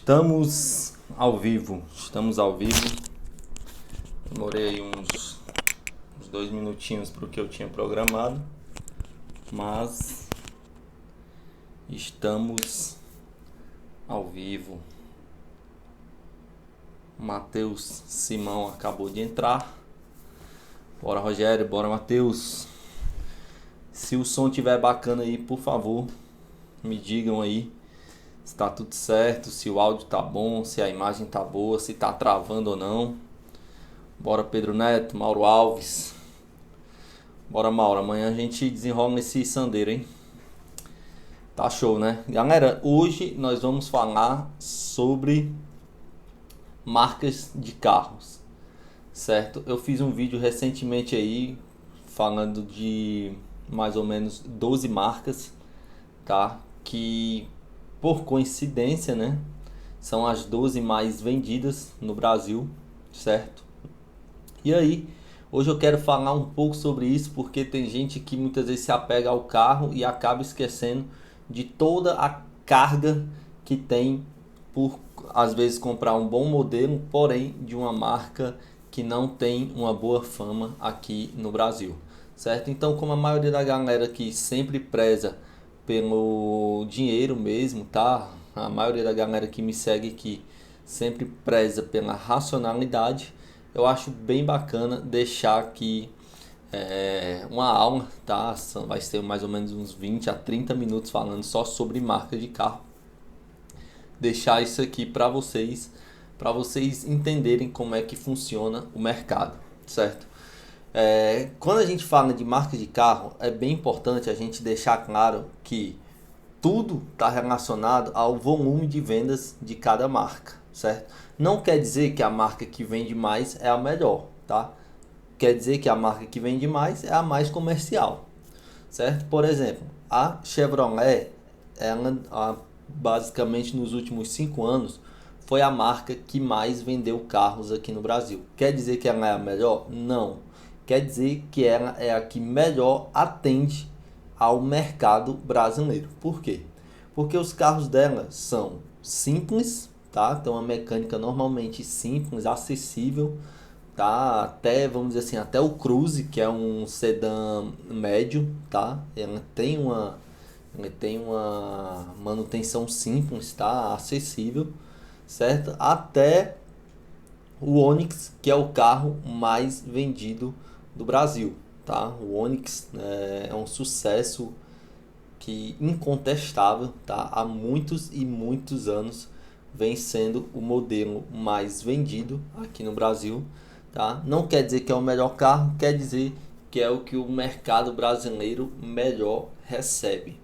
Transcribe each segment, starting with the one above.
Estamos ao vivo. Demorei aí uns 2 minutinhos para o que eu tinha programado, mas estamos ao vivo. Matheus Simão acabou de entrar. Bora, Rogério, bora, Matheus. Se o som estiver bacana aí, por favor, me digam aí se tá tudo certo, se o áudio tá bom, se a imagem tá boa, se tá travando ou não. Bora, Pedro Neto, Mauro Alves. Bora, Mauro, amanhã a gente desenrola nesse sandeiro, hein? Tá show, né? Galera, hoje nós vamos falar sobre marcas de carros, certo? Eu fiz um vídeo recentemente aí falando de mais ou menos 12 marcas, tá? Que por coincidência, né, são as 12 mais vendidas no Brasil, certo? E aí, hoje eu quero falar um pouco sobre isso, porque tem gente que muitas vezes se apega ao carro e acaba esquecendo de toda a carga que tem por, às vezes, comprar um bom modelo, porém de uma marca que não tem uma boa fama aqui no Brasil, certo? Então, como a maioria da galera que sempre preza pelo dinheiro mesmo, tá? A maioria da galera que me segue aqui sempre preza pela racionalidade. Eu acho bem bacana deixar aqui uma aula, tá? Vai ser mais ou menos uns 20 a 30 minutos falando só sobre marca de carro. Deixar isso aqui para vocês entenderem como é que funciona o mercado, certo? Quando a gente fala de marca de carro, é bem importante a gente deixar claro que tudo está relacionado ao volume de vendas de cada marca, certo? Não quer dizer que a marca que vende mais é a melhor, tá? Quer dizer que a marca que vende mais é a mais comercial, certo? Por exemplo, a Chevrolet, basicamente nos últimos 5 anos, foi a marca que mais vendeu carros aqui no Brasil. Quer dizer que ela é a melhor? Não. Quer dizer que ela é a que melhor atende ao mercado brasileiro. Por quê? Porque os carros dela são simples, tá? Tem uma mecânica normalmente simples, acessível, tá? Até, vamos dizer assim, até o Cruze, que é um sedã médio, tá? Ela tem uma manutenção simples, tá? Acessível, certo? Até o Onix, que é o carro mais vendido do Brasil, tá? O Onix é um sucesso que incontestável, tá? Há muitos e muitos anos vem sendo o modelo mais vendido aqui no Brasil, tá? Não quer dizer que é o melhor carro, quer dizer que é o que o mercado brasileiro melhor recebe,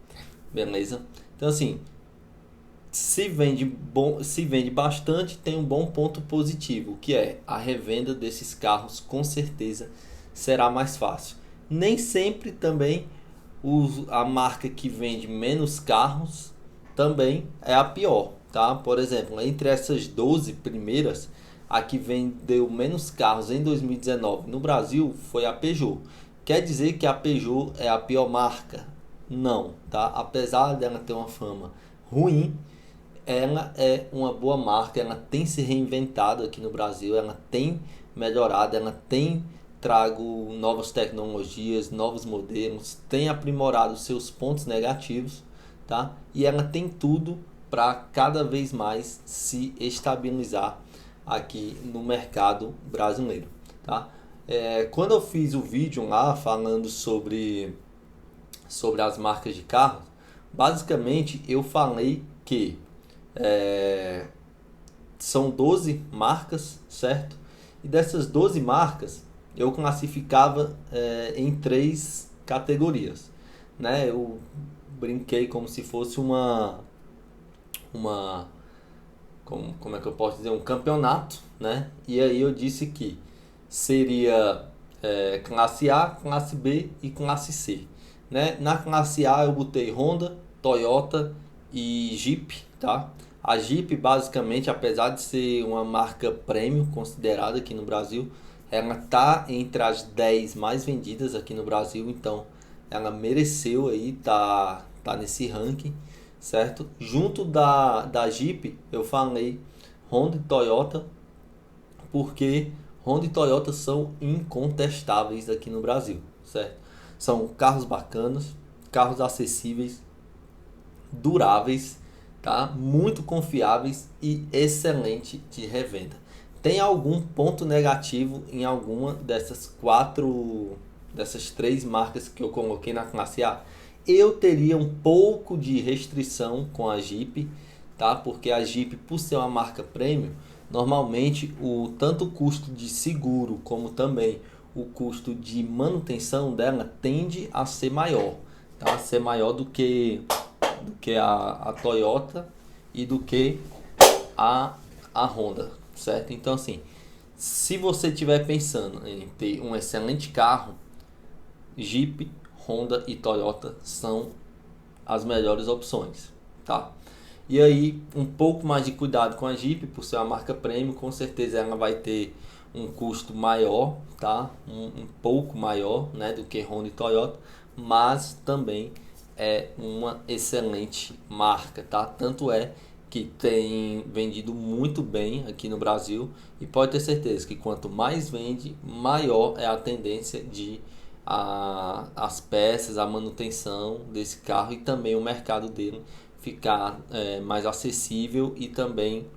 beleza? Então assim, se vende bastante, tem um bom ponto positivo, que é a revenda desses carros, com certeza será mais fácil. Nem sempre também a marca que vende menos carros também é a pior, tá? Por exemplo, entre essas 12 primeiras, a que vendeu menos carros em 2019 no Brasil foi a Peugeot. Quer dizer que a Peugeot é a pior marca? Não, tá? Apesar dela ter uma fama ruim, ela é uma boa marca, ela tem se reinventado aqui no Brasil, ela tem melhorado, ela tem trago novas tecnologias, novos modelos, tem aprimorado seus pontos negativos, tá? E ela tem tudo para cada vez mais se estabilizar aqui no mercado brasileiro, tá? Quando eu fiz o vídeo lá falando sobre as marcas de carros, basicamente eu falei que são 12 marcas, certo? E dessas 12 marcas eu classificava em 3 categorias, né? Eu brinquei como se fosse como é que eu posso dizer, um campeonato, né? E aí eu disse que seria classe A, classe B e classe C, né? Na classe A eu botei Honda, Toyota e Jeep, tá? A Jeep, basicamente, apesar de ser uma marca premium considerada aqui no Brasil, ela tá entre as 10 mais vendidas aqui no Brasil, então ela mereceu aí tá nesse ranking, certo? Junto da Jeep, eu falei Honda e Toyota, porque Honda e Toyota são incontestáveis aqui no Brasil, certo? São carros bacanas, carros acessíveis, duráveis, tá? Muito confiáveis e excelente de revenda. Tem algum ponto negativo em alguma dessas três marcas que eu coloquei na classe A? Eu teria um pouco de restrição com a Jeep, tá? Porque a Jeep, por ser uma marca premium, normalmente tanto o custo de seguro como também o custo de manutenção dela tende a ser maior, tá? Ser maior do que a Toyota e do que a Honda, certo? Então assim, se você estiver pensando em ter um excelente carro, Jeep, Honda e Toyota são as melhores opções, tá? E aí, um pouco mais de cuidado com a Jeep, por ser uma marca premium, com certeza ela vai ter um custo maior, tá? Um pouco maior, né, do que Honda e Toyota, mas também é uma excelente marca, tá? Tanto é que tem vendido muito bem aqui no Brasil e pode ter certeza que quanto mais vende, maior é a tendência de as peças, a manutenção desse carro e também o mercado dele ficar mais acessível e também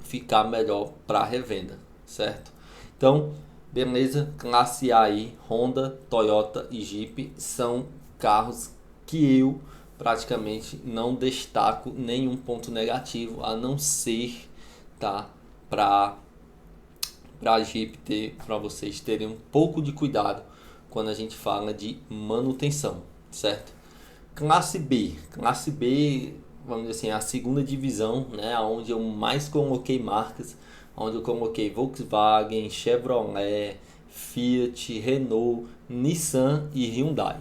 ficar melhor para revenda, certo? Então, beleza, classe A aí, Honda, Toyota e Jeep são carros que eu praticamente não destaco nenhum ponto negativo, a não ser, tá, para Jeep ter, para vocês terem um pouco de cuidado quando a gente fala de manutenção, certo? Classe B, vamos dizer assim, a segunda divisão, né, onde eu mais coloquei marcas, onde eu coloquei Volkswagen, Chevrolet, Fiat, Renault, Nissan e Hyundai,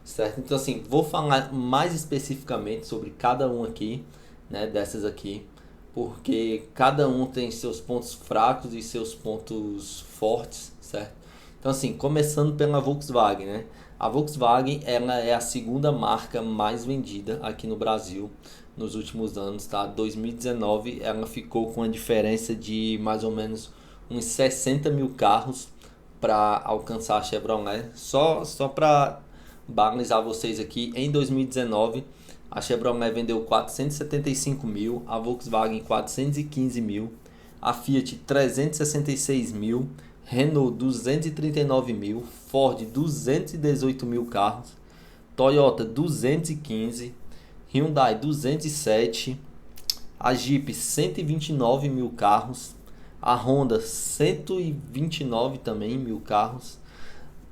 certo? Então assim, vou falar mais especificamente sobre cada um aqui, né, dessas aqui, porque cada um tem seus pontos fracos e seus pontos fortes, certo? Então assim, começando pela Volkswagen, né? A Volkswagen, ela é a segunda marca mais vendida aqui no Brasil nos últimos anos, tá? 2019 ela ficou com a diferença de mais ou menos uns 60 mil carros para alcançar a Chevrolet. Só para balizar vocês aqui, em 2019 a Chevrolet vendeu 475 mil, a Volkswagen 415 mil, a Fiat 366 mil, Renault 239 mil, Ford 218 mil carros, Toyota 215, Hyundai 207, a Jeep 129 mil carros, a Honda 129 também mil carros,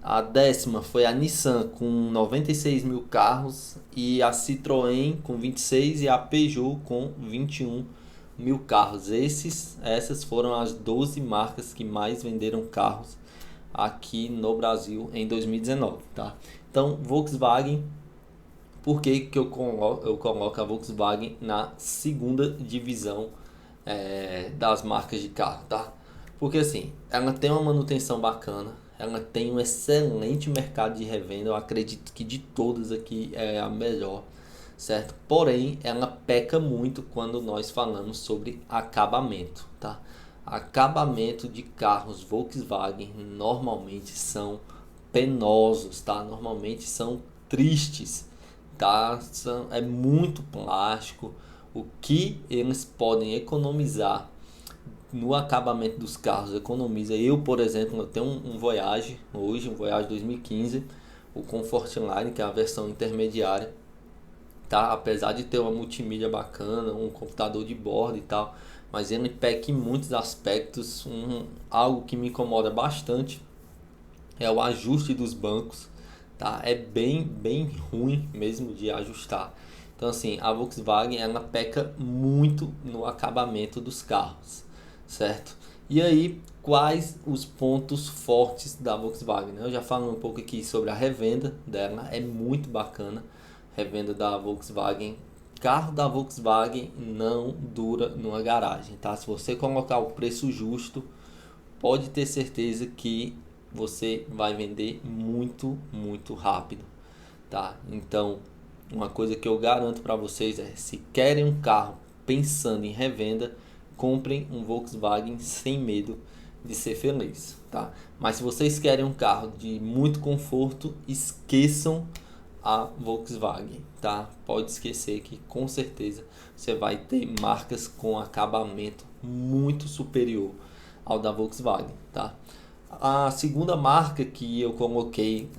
a décima foi a Nissan com 96 mil carros e a Citroën com 26 e a Peugeot com 21 mil carros. Essas foram as 12 marcas que mais venderam carros aqui no Brasil em 2019, tá? Então, Volkswagen, por que eu coloco a Volkswagen na segunda divisão das marcas de carro, tá? Porque assim, ela tem uma manutenção bacana, ela tem um excelente mercado de revenda, eu acredito que de todas aqui é a melhor, certo? Porém, ela peca muito quando nós falamos sobre acabamento, tá? Acabamento de carros Volkswagen normalmente são penosos, tá? Normalmente são tristes, tá? É muito plástico. O que eles podem economizar no acabamento dos carros, economiza. Eu, por exemplo, eu tenho um Voyage hoje, um Voyage 2015, o Comfortline, que é a versão intermediária, tá? Apesar de ter uma multimídia bacana, um computador de bordo e tal, mas ele peca em muitos aspectos. Algo que me incomoda bastante é o ajuste dos bancos, tá? É bem ruim mesmo de ajustar. Então assim, a Volkswagen ela peca muito no acabamento dos carros, certo? E aí, quais os pontos fortes da Volkswagen? Eu já falei um pouco aqui sobre a revenda dela, é muito bacana. Revenda da Volkswagen, carro da Volkswagen não dura numa garagem, tá? Se você colocar o preço justo, pode ter certeza que você vai vender muito rápido, tá? Então, uma coisa que eu garanto para vocês é: se querem um carro pensando em revenda, comprem um Volkswagen sem medo de ser feliz, tá? Mas se vocês querem um carro de muito conforto, esqueçam a Volkswagen, tá? Pode esquecer que com certeza você vai ter marcas com acabamento muito superior ao da Volkswagen, tá? A segunda marca que eu coloquei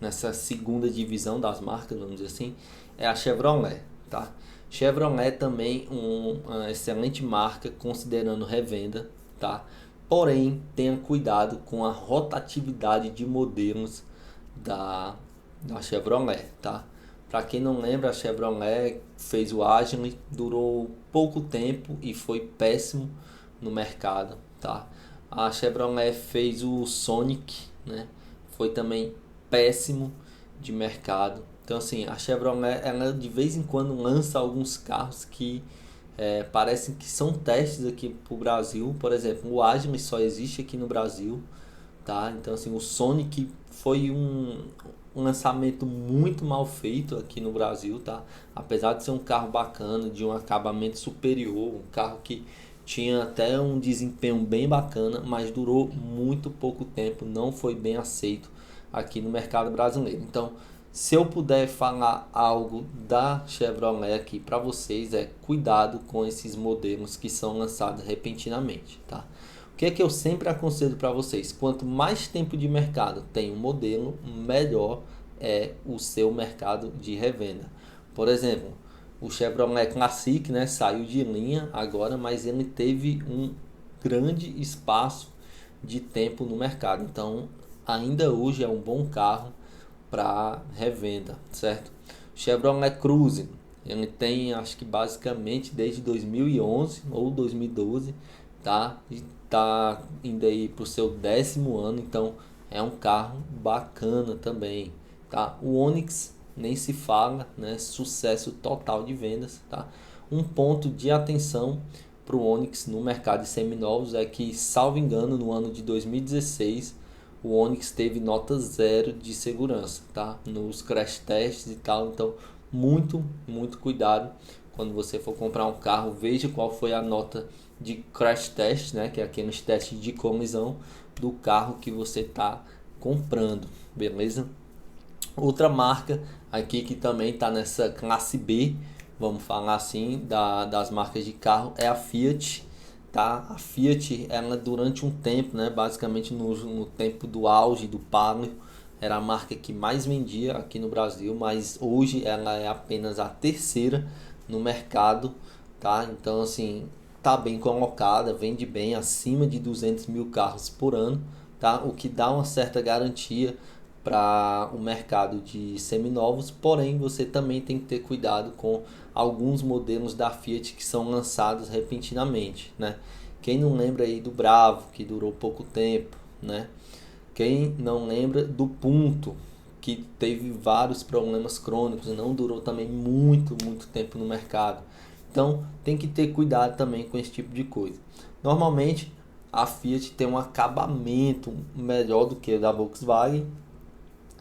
nessa segunda divisão das marcas, vamos dizer assim, é a Chevrolet, tá? Chevrolet também uma excelente marca considerando revenda, tá? Porém, tenha cuidado com a rotatividade de modelos da Chevrolet, tá? Para quem não lembra, a Chevrolet fez o Agile, durou pouco tempo e foi péssimo no mercado, tá? A Chevrolet fez o Sonic, né? Foi também péssimo de mercado. Então assim, a Chevrolet, ela de vez em quando lança alguns carros que parecem que são testes aqui pro Brasil. Por exemplo, o Agile só existe aqui no Brasil, tá? Então assim, o Sonic foi um lançamento muito mal feito aqui no Brasil, tá? Apesar de ser um carro bacana, de um acabamento superior, um carro que tinha até um desempenho bem bacana, mas durou muito pouco tempo, não foi bem aceito aqui no mercado brasileiro. Então, se eu puder falar algo da Chevrolet aqui para vocês, é cuidado com esses modelos que são lançados repentinamente, tá? O que é que eu sempre aconselho para vocês? Quanto mais tempo de mercado tem um modelo, melhor é o seu mercado de revenda. Por exemplo, o Chevrolet Classic, né, saiu de linha agora, mas ele teve um grande espaço de tempo no mercado. Então, ainda hoje é um bom carro para revenda, certo? Chevrolet Cruze, ele tem, acho que basicamente desde 2011 ou 2012, tá? E tá indo aí pro seu 10º ano, então é um carro bacana também, tá? O Onix nem se fala, né? Sucesso total de vendas, tá? Um ponto de atenção para o Onix no mercado de seminovos é que, salvo engano, no ano de 2016 o Onix teve nota 0 de segurança, tá? Nos crash tests e tal. Então, muito cuidado quando você for comprar um carro. Veja qual foi a nota de crash test, né? Que é aqueles testes de colisão do carro que você está comprando, beleza? Outra marca aqui que também está nessa classe B, vamos falar assim, das marcas de carro, é a Fiat, tá? A Fiat, ela durante um tempo, né, basicamente no tempo do auge do Palio, era a marca que mais vendia aqui no Brasil, mas hoje ela é apenas a terceira no mercado, tá? Então assim, tá bem colocada, vende bem, acima de 200 mil carros por ano, tá? O que dá uma certa garantia para o mercado de seminovos, porém você também tem que ter cuidado com alguns modelos da Fiat que são lançados repentinamente, né? Quem não lembra aí do Bravo, que durou pouco tempo, né? Quem não lembra do Punto, que teve vários problemas crônicos e não durou também muito tempo no mercado. Então tem que ter cuidado também com esse tipo de coisa. Normalmente a Fiat tem um acabamento melhor do que o da Volkswagen,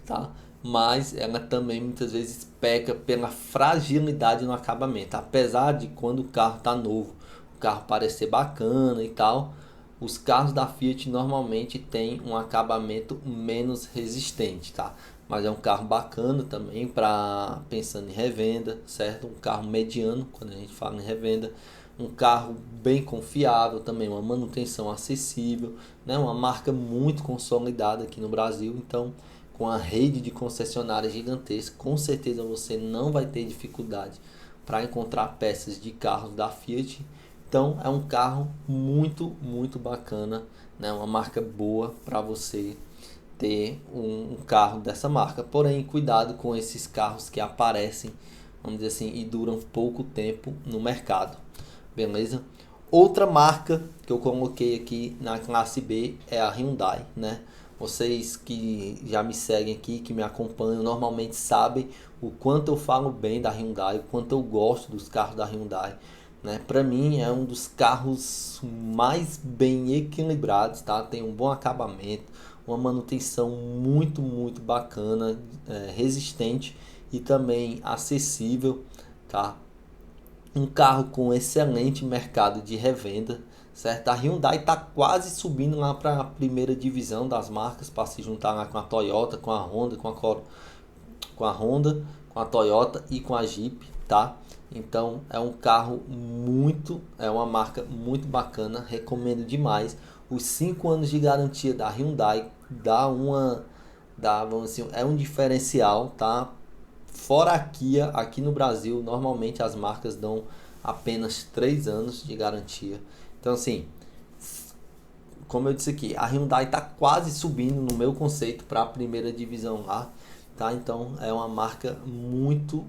tá? Mas ela também muitas vezes peca pela fragilidade no acabamento. Apesar de quando o carro está novo, o carro parecer bacana e tal, os carros da Fiat normalmente têm um acabamento menos resistente, tá? Mas é um carro bacana também para pensando em revenda, certo? Um carro mediano quando a gente fala em revenda. Um carro bem confiável também, uma manutenção acessível, né? Uma marca muito consolidada aqui no Brasil, então com a rede de concessionárias gigantesca, com certeza você não vai ter dificuldade para encontrar peças de carros da Fiat. Então é um carro muito bacana, né? Uma marca boa para você ter um carro dessa marca. Porém, cuidado com esses carros que aparecem, vamos dizer assim, e duram pouco tempo no mercado, beleza? Outra marca que eu coloquei aqui na classe B é a Hyundai, né? Vocês que já me seguem aqui, que me acompanham, normalmente sabem o quanto eu falo bem da Hyundai, o quanto eu gosto dos carros da Hyundai, né? Para mim é um dos carros mais bem equilibrados, tá? Tem um bom acabamento, uma manutenção muito bacana, resistente e também acessível, tá? Um carro com excelente mercado de revenda, certo? A Hyundai está quase subindo lá para a primeira divisão das marcas para se juntar lá com a Toyota, com a Honda, com a Honda, com a Toyota e com a Jeep, tá? Então é um carro é uma marca muito bacana, recomendo demais. Os 5 anos de garantia da Hyundai vamos assim, é um diferencial, tá? Fora a Kia, aqui no Brasil, normalmente as marcas dão apenas 3 anos de garantia. Então assim, como eu disse aqui, a Hyundai está quase subindo no meu conceito para a primeira divisão lá, tá? Então é uma marca muito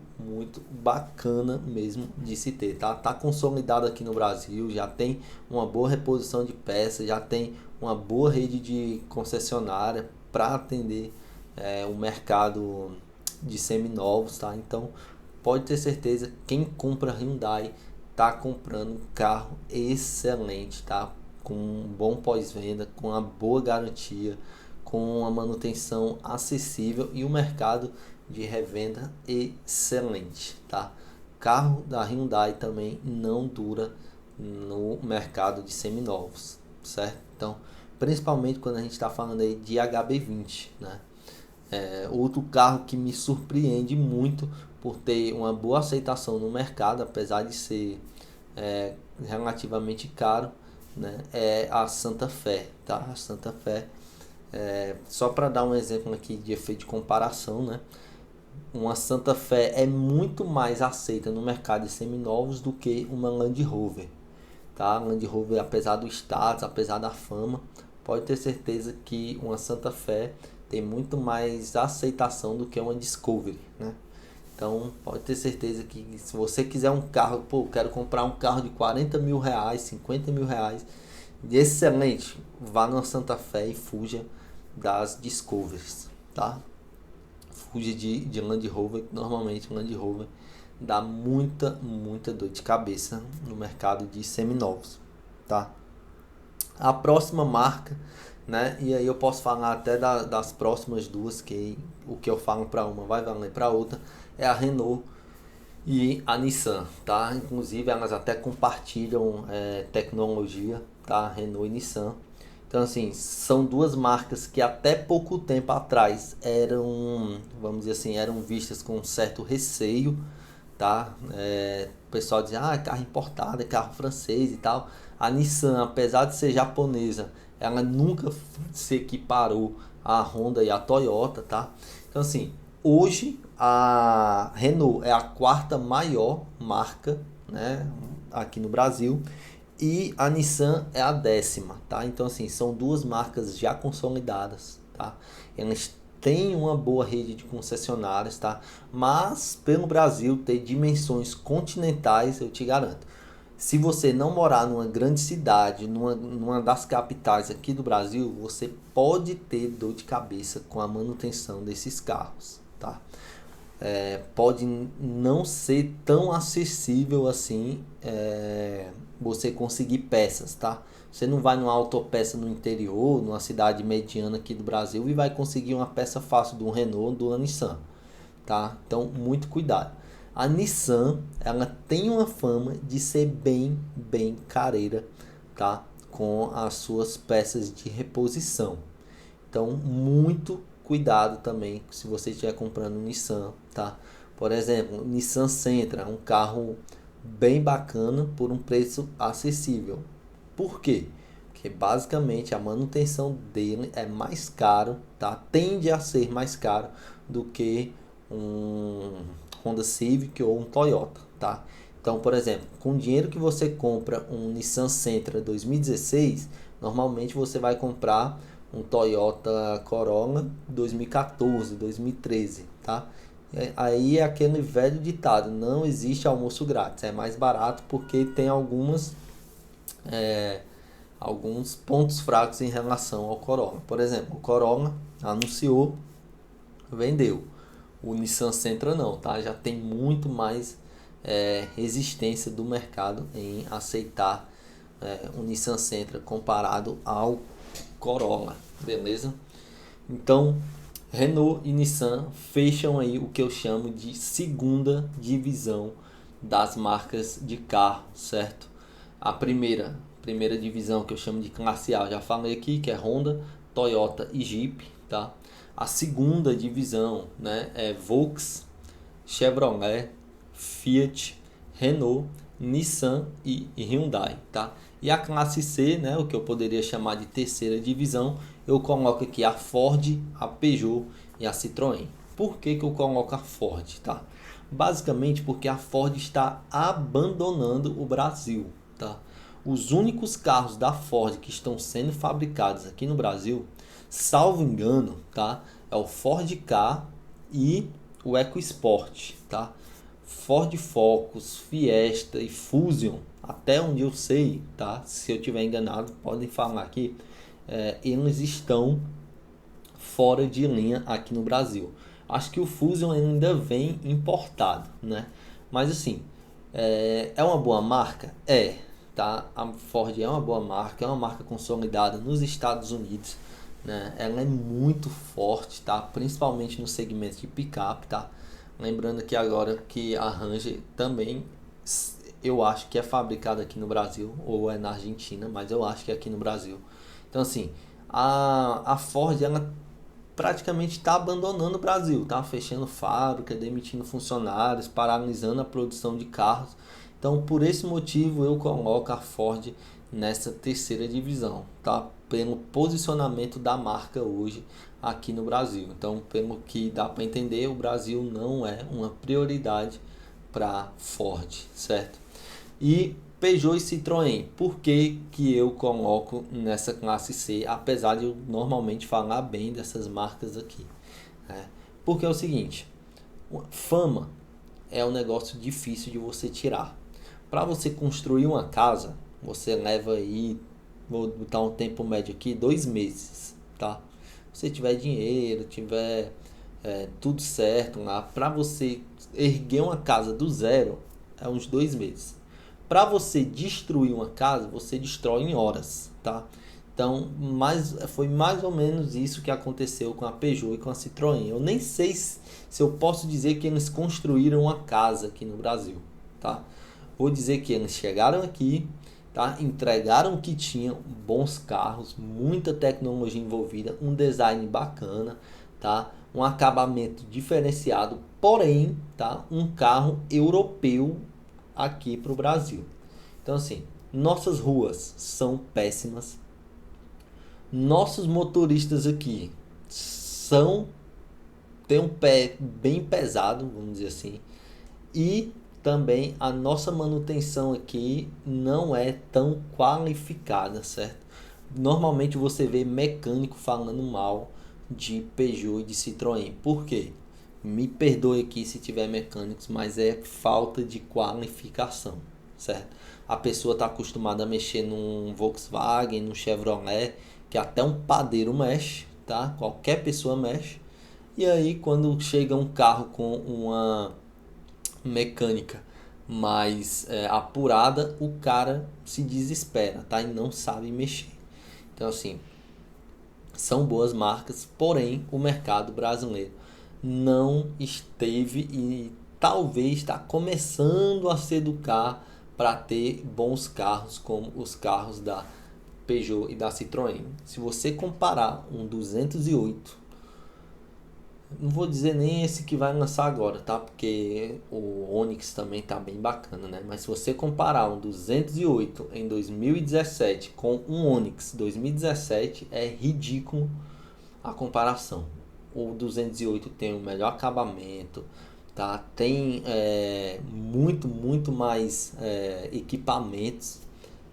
bacana mesmo de se ter, tá? Tá consolidada aqui no Brasil, já tem uma boa reposição de peças, já tem uma boa rede de concessionária para atender o mercado de seminovos, tá? Então pode ter certeza, quem compra Hyundai tá comprando um carro excelente, tá? Com um bom pós-venda, com uma boa garantia, com uma manutenção acessível e um mercado de revenda excelente, tá? Carro da Hyundai também não dura no mercado de seminovos, certo? Então, principalmente quando a gente está falando aí de HB20, né? Outro carro que me surpreende muito por ter uma boa aceitação no mercado, apesar de ser relativamente caro, né? É a Santa Fé, tá? A Santa Fé, só para dar um exemplo aqui de efeito de comparação, né? Uma Santa Fé é muito mais aceita no mercado de seminovos do que uma Land Rover, tá? Land Rover, apesar do status, apesar da fama, pode ter certeza que uma Santa Fé tem muito mais aceitação do que uma Discovery, né? Então pode ter certeza que se você quiser um carro, quero comprar um carro de 40 mil reais, 50 mil reais, de excelente, vá na Santa Fé e fuja das Discoveries, tá? Fuja de Land Rover, normalmente Land Rover dá muita dor de cabeça no mercado de seminovos, tá? A próxima marca, né? E aí eu posso falar até das próximas duas, que o que eu falo para uma vai valer para outra, é a Renault e a Nissan, tá? Inclusive elas até compartilham tecnologia, tá? Renault e Nissan. Então assim, são duas marcas que até pouco tempo atrás vamos dizer assim, eram vistas com um certo receio, tá? O pessoal dizia, carro importado, é carro francês e tal. A Nissan, apesar de ser japonesa, ela nunca se equiparou à Honda e à Toyota, tá? Então assim, hoje a Renault é a quarta maior marca, né, aqui no Brasil, e a Nissan é a 10ª, tá? Então assim, são duas marcas já consolidadas, tá? Elas têm uma boa rede de concessionárias, tá? Mas pelo Brasil ter dimensões continentais, eu te garanto, se você não morar numa grande cidade, numa das capitais aqui do Brasil, você pode ter dor de cabeça com a manutenção desses carros, tá? Pode não ser tão acessível assim você conseguir peças, tá? Você não vai numa autopeça no interior, numa cidade mediana aqui do Brasil e vai conseguir uma peça fácil de um Renault ou de uma Nissan, tá? Então, muito cuidado. A Nissan, ela tem uma fama de ser bem careira, tá? Com as suas peças de reposição. Então, muito cuidado também se você estiver comprando um Nissan, tá? Por exemplo, o Nissan Sentra, um carro bem bacana por um preço acessível. Por quê? Porque basicamente a manutenção dele é mais caro, tá? Tende a ser mais caro do que um Honda Civic ou um Toyota, tá? Então, por exemplo, com o dinheiro que você compra um Nissan Sentra 2016, normalmente você vai comprar um Toyota Corolla 2014, 2013, tá? Aí é aquele velho ditado, não existe almoço grátis, é mais barato porque tem alguns pontos fracos em relação ao Corolla. Por exemplo, o Corolla anunciou, vendeu. O Nissan Sentra não, tá? Já tem muito mais resistência do mercado em aceitar o Nissan Sentra comparado ao Corolla, beleza? Então, Renault e Nissan fecham aí o que eu chamo de segunda divisão das marcas de carro, certo? A primeira divisão que eu chamo de classe A, já falei aqui, que é Honda, Toyota e Jeep, tá? A segunda divisão, né, é Volkswagen, Chevrolet, Fiat, Renault, Nissan e Hyundai, tá? E a classe C, né, o que eu poderia chamar de terceira divisão, eu coloco aqui a Ford, a Peugeot e a Citroën. Por que eu coloco a Ford, tá? Basicamente porque a Ford está abandonando o Brasil, tá? Os únicos carros da Ford que estão sendo fabricados aqui no Brasil, salvo engano, tá? É o Ford Ka e o EcoSport, tá? Ford Focus, Fiesta e Fusion, até onde eu sei, tá? Se eu tiver enganado, podem falar aqui, eles estão fora de linha aqui no Brasil. Acho que o Fusion ainda vem importado, né? Mas assim, é uma boa marca? É, tá? A Ford é uma boa marca, é uma marca consolidada nos Estados Unidos, né? Ela é muito forte, tá? Principalmente no segmento de picape, tá? Lembrando que agora que a Ranger também, eu acho que é fabricada aqui no Brasil, ou é na Argentina, mas eu acho que é aqui no Brasil. Então assim, a Ford, ela praticamente está abandonando o Brasil, tá fechando fábrica, demitindo funcionários, paralisando a produção de carros. Então, por esse motivo, eu coloco a Ford nessa terceira divisão, tá? Pelo posicionamento da marca hoje aqui no Brasil. Então, pelo que dá para entender, o Brasil não é uma prioridade para Ford, certo? E Peugeot e Citroën, por que eu coloco nessa classe C, apesar de eu normalmente falar bem dessas marcas aqui, né? Porque é o seguinte, fama é um negócio difícil de você tirar. Para você construir uma casa, você leva aí, vou botar um tempo médio aqui, 2 meses, tá? Se você tiver dinheiro, tiver tudo certo lá, para você erguer uma casa do zero, é uns 2 meses. Para você destruir uma casa, você destrói em horas, tá? Então, foi mais ou menos isso que aconteceu com a Peugeot e com a Citroën. Eu nem sei se eu posso dizer que eles construíram uma casa aqui no Brasil, tá? Vou dizer que eles chegaram aqui, tá? Entregaram o que tinham, bons carros, muita tecnologia envolvida, um design bacana, tá? Um acabamento diferenciado, porém, tá? Um carro europeu aqui para o Brasil. Então assim, nossas ruas são péssimas, nossos motoristas aqui têm um pé bem pesado, vamos dizer assim, e também a nossa manutenção aqui não é tão qualificada, certo? Normalmente você vê mecânico falando mal de Peugeot e de Citroën. Por quê? Me perdoe aqui se tiver mecânicos, mas é falta de qualificação, certo? A pessoa está acostumada a mexer num Volkswagen, num Chevrolet, que até um padeiro mexe, tá? Qualquer pessoa mexe. E aí quando chega um carro com uma mecânica mais apurada, o cara se desespera, tá? E não sabe mexer. Então assim, são boas marcas, porém o mercado brasileiro não esteve e talvez está começando a se educar para ter bons carros como os carros da Peugeot e da Citroën. Se você comparar um 208, não vou dizer nem esse que vai lançar agora, tá? Porque o Onix também tá bem bacana, né? Mas se você comparar um 208 em 2017 com um Onix 2017, é ridículo a comparação. O 208 tem o melhor acabamento, tá? Tem muito mais equipamentos,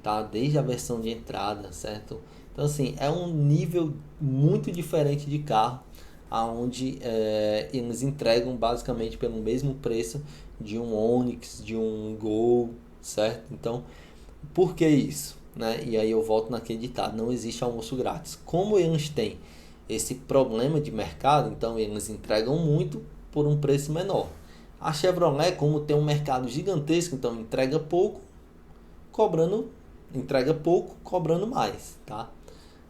tá? Desde a versão de entrada, certo? Então assim, é um nível muito diferente de carro, aonde eles entregam basicamente pelo mesmo preço de um Onix, de um Gol, certo? Então, por que isso, né? E aí eu volto naquele ditado, não existe almoço grátis. Como eles têm esse problema de mercado, então eles entregam muito por um preço menor. A Chevrolet, como tem um mercado gigantesco, então entrega pouco, cobrando mais, tá?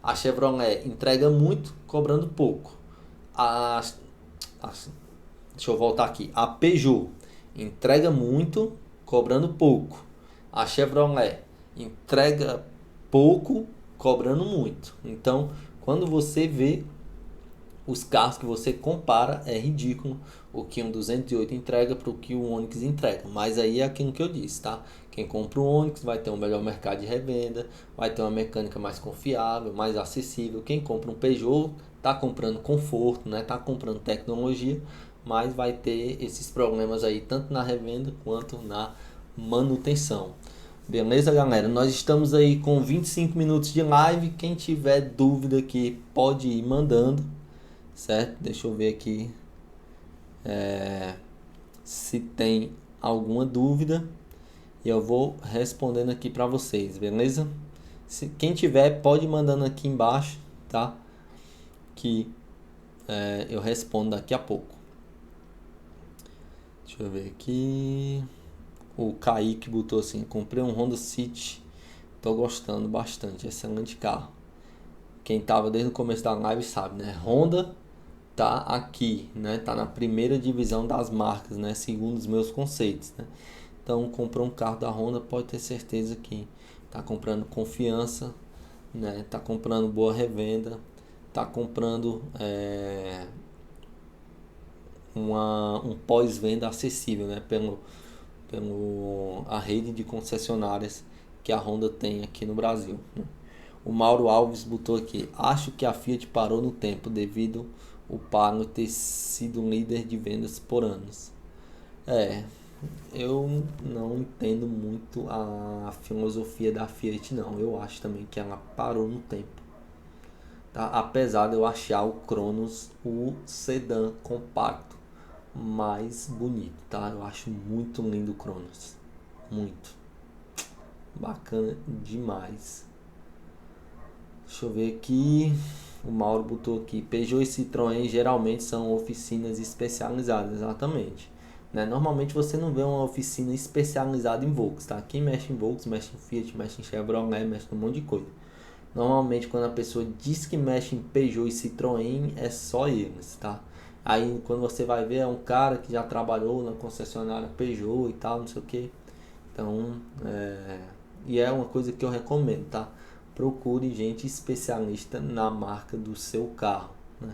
A Chevrolet entrega muito, cobrando pouco. A, a- deixa eu voltar aqui. A Peugeot entrega muito, cobrando pouco. A Chevrolet entrega pouco, cobrando muito. Então, quando você vê os carros que você compara, é ridículo o que um 208 entrega para o que o Onix entrega. Mas aí é aquilo que eu disse, tá? Quem compra o Onix vai ter um melhor mercado de revenda, vai ter uma mecânica mais confiável, mais acessível. Quem compra um Peugeot tá comprando conforto, né? Tá comprando tecnologia, mas vai ter esses problemas aí tanto na revenda quanto na manutenção. Beleza, galera? Nós estamos aí com 25 minutos de live. Quem tiver dúvida aqui pode ir mandando, certo? Deixa eu ver aqui se tem alguma dúvida e eu vou respondendo aqui para vocês, beleza? Se quem tiver pode ir mandando aqui embaixo, tá? Que eu respondo daqui a pouco. Deixa eu ver aqui. O Kaique botou assim: comprei um Honda City, tô gostando bastante, excelente carro. Quem tava desde o começo da live sabe, né? Honda tá aqui, né? Tá na primeira divisão das marcas, né? Segundo os meus conceitos, né? Então, comprou um carro da Honda, pode ter certeza que tá comprando confiança, né? Tá comprando boa revenda, tá comprando um pós-venda acessível, né? Pelo a rede de concessionárias que a Honda tem aqui no Brasil, né? O Mauro Alves botou aqui: acho que a Fiat parou no tempo devido o Pagno ter sido líder de vendas por anos. É, eu não entendo muito a filosofia da Fiat não. Eu acho também que ela parou no tempo. Tá? Apesar de eu achar o Cronos o sedã compacto mais bonito, tá? Eu acho muito lindo o Cronos. Muito. Bacana demais. Deixa eu ver aqui. O Mauro botou aqui: Peugeot e Citroën geralmente são oficinas especializadas, exatamente. Né? Normalmente você não vê uma oficina especializada em Volks, tá? Quem mexe em Volks, mexe em Fiat, mexe em Chevrolet, mexe em um monte de coisa. Normalmente quando a pessoa diz que mexe em Peugeot e Citroën, é só eles, tá? Aí quando você vai ver, é um cara que já trabalhou na concessionária Peugeot e tal, não sei o que. Então, e é uma coisa que eu recomendo, tá? Procure gente especialista na marca do seu carro, né?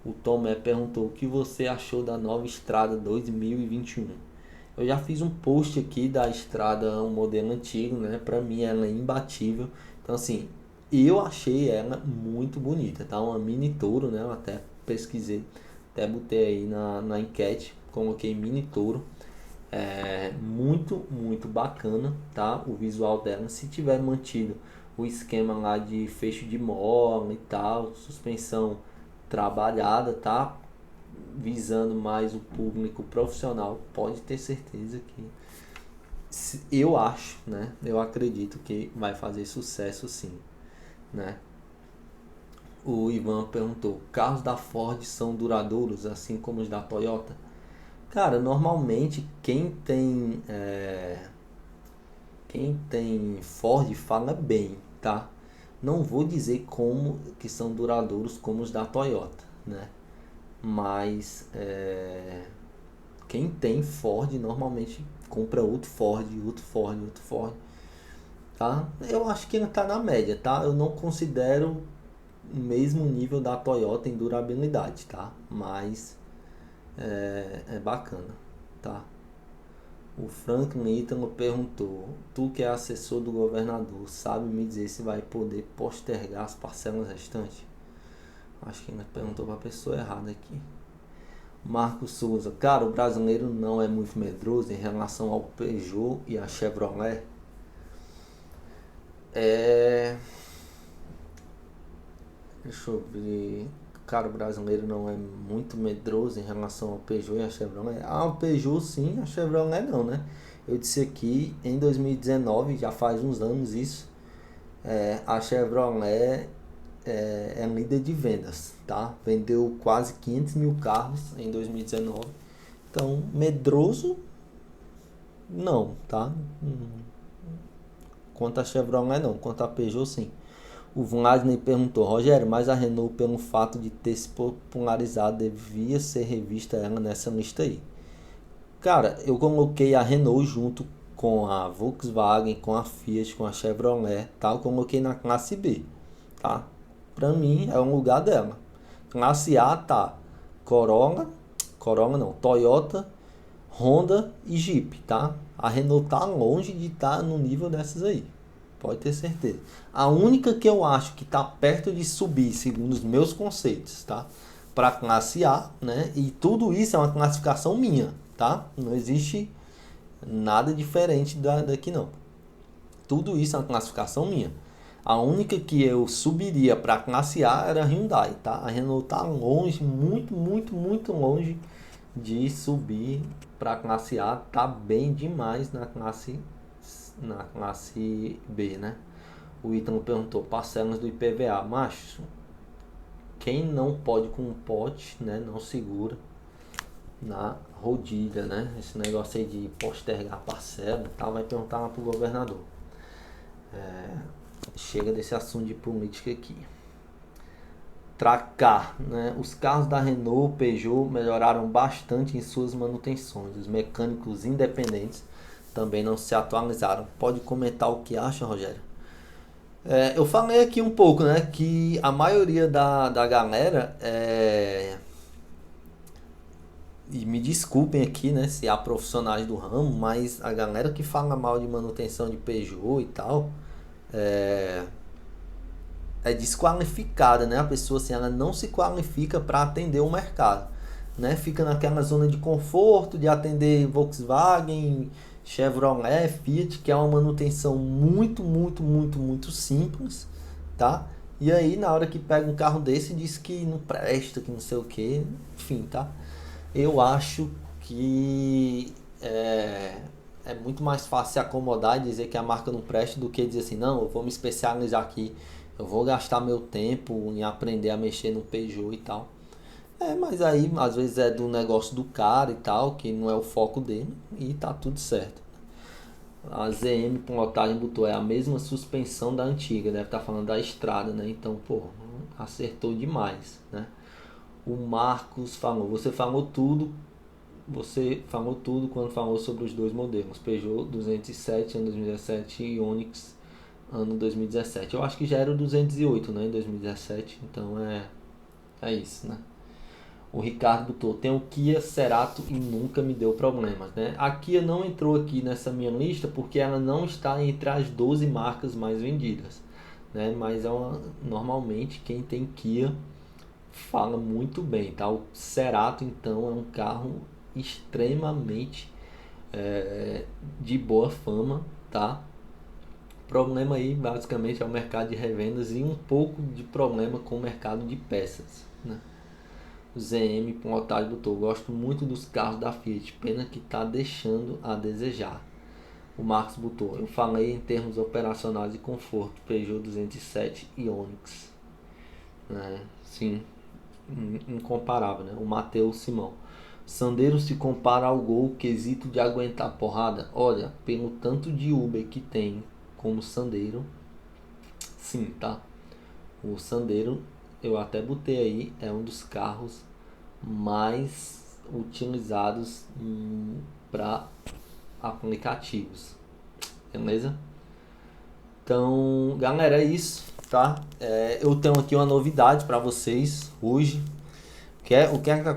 O Tomé perguntou: o que você achou da nova Estrada 2021? Eu já fiz um post aqui da Estrada, um modelo antigo, né? Pra mim ela é imbatível. Então assim, eu achei ela muito bonita, tá? Uma Mini Touro, né? Eu até pesquisei, até botei aí na enquete, coloquei Mini Touro. Muito, muito bacana, tá? O visual dela, se tiver mantido o esquema lá de fecho de mola e tal, suspensão trabalhada, tá? Visando mais o público profissional, pode ter certeza que eu acho, né? Eu acredito que vai fazer sucesso sim, né? O Ivan perguntou: carros da Ford são duradouros, assim como os da Toyota? Cara, normalmente quem tem Ford fala bem, tá? Não vou dizer como que são duradouros como os da Toyota, né? Mas quem tem Ford normalmente compra outro Ford, outro Ford, outro Ford, tá? Eu acho que tá na média, tá? Eu não considero o mesmo nível da Toyota em durabilidade, tá? Mas é bacana, tá? O Franklin Ítalo perguntou: tu que é assessor do governador, sabe me dizer se vai poder postergar as parcelas restantes? Acho que ainda perguntou para a pessoa errada aqui. Marcos Souza: cara, o brasileiro não é muito medroso em relação ao Peugeot e a Chevrolet? Deixa eu ver. Cara, o brasileiro não é muito medroso em relação ao Peugeot e a Chevrolet? Ah, o Peugeot sim, a Chevrolet não, né? Eu disse aqui em 2019, já faz uns anos isso, a Chevrolet é líder de vendas, tá? Vendeu quase 500 mil carros em 2019. Então, medroso, não, tá? Quanto a Chevrolet não, quanto a Peugeot sim. O Vladney perguntou, Rogério, mas a Renault, pelo fato de ter se popularizado, devia ser revista ela nessa lista aí. Cara, eu coloquei a Renault junto com a Volkswagen, com a Fiat, com a Chevrolet, tá? Eu coloquei na classe B, tá? Pra mim é um lugar dela. Classe A tá Corolla não, Toyota, Honda e Jeep, tá? A Renault tá longe de estar no nível dessas aí. Pode ter certeza. A única que eu acho que tá perto de subir, segundo os meus conceitos, tá? Para classe A, né? E tudo isso é uma classificação minha, tá? Não existe nada diferente daqui não. Tudo isso é uma classificação minha. A única que eu subiria para classe A era a Hyundai, tá? A Renault tá longe, muito, muito, muito longe de subir para classe A, tá bem demais na classe B, né? O Ítalo perguntou, parcelas do IPVA, macho, quem não pode com um pote, né, não segura na rodilha, né? Esse negócio aí de postergar parcela e tal, vai perguntar lá pro governador. Chega desse assunto de política aqui. Tracar, né? Os carros da Renault, Peugeot melhoraram bastante em suas manutenções. Os mecânicos independentes também não se atualizaram. Pode comentar o que acha, Rogério? Eu falei aqui um pouco, né? Que a maioria da galera e me desculpem aqui, né? Se há profissionais do ramo, mas a galera que fala mal de manutenção de Peugeot e tal é desqualificada, né? A pessoa assim, ela não se qualifica para atender o mercado, né? Fica naquela zona de conforto de atender Volkswagen, Chevrolet, Fiat, que é uma manutenção muito, muito, muito, muito simples, tá? E aí na hora que pega um carro desse diz que não presta, que não sei o que, enfim, tá? Eu acho que é muito mais fácil se acomodar e dizer que a marca não presta do que dizer assim, não, eu vou me especializar aqui, eu vou gastar meu tempo em aprender a mexer no Peugeot e tal. Mas aí às vezes é do negócio do cara e tal, que não é o foco dele e tá tudo certo. A ZM Pilotagem botou, é a mesma suspensão da antiga, deve estar falando da estrada, né? Então, pô, acertou demais, né? O Marcos falou, você falou tudo quando falou sobre os dois modelos, Peugeot 207 ano 2017 e Onix ano 2017. Eu acho que já era o 208, né, em 2017, então é isso, né? O Ricardo botou, tem o Kia Cerato e nunca me deu problemas, né? A Kia não entrou aqui nessa minha lista porque ela não está entre as 12 marcas mais vendidas, né? Mas normalmente quem tem Kia fala muito bem, tá? O Cerato então é um carro extremamente de boa fama, tá? O problema aí basicamente é o mercado de revendas e um pouco de problema com o mercado de peças, né? O ZM com Otávio botou, gosto muito dos carros da Fiat, pena que tá deixando a desejar. O Marcos botou, eu falei em termos operacionais e conforto, Peugeot 207 e Onix, né? Sim, incomparável, né? O Matheus Simão, Sandero se compara ao Gol, quesito de aguentar porrada? Olha, pelo tanto de Uber que tem como Sandero, sim, tá? O Sandero, eu até botei aí, é um dos carros mais utilizados para aplicativos, beleza? Então, galera, é isso, tá? Eu tenho aqui uma novidade para vocês hoje. O que é que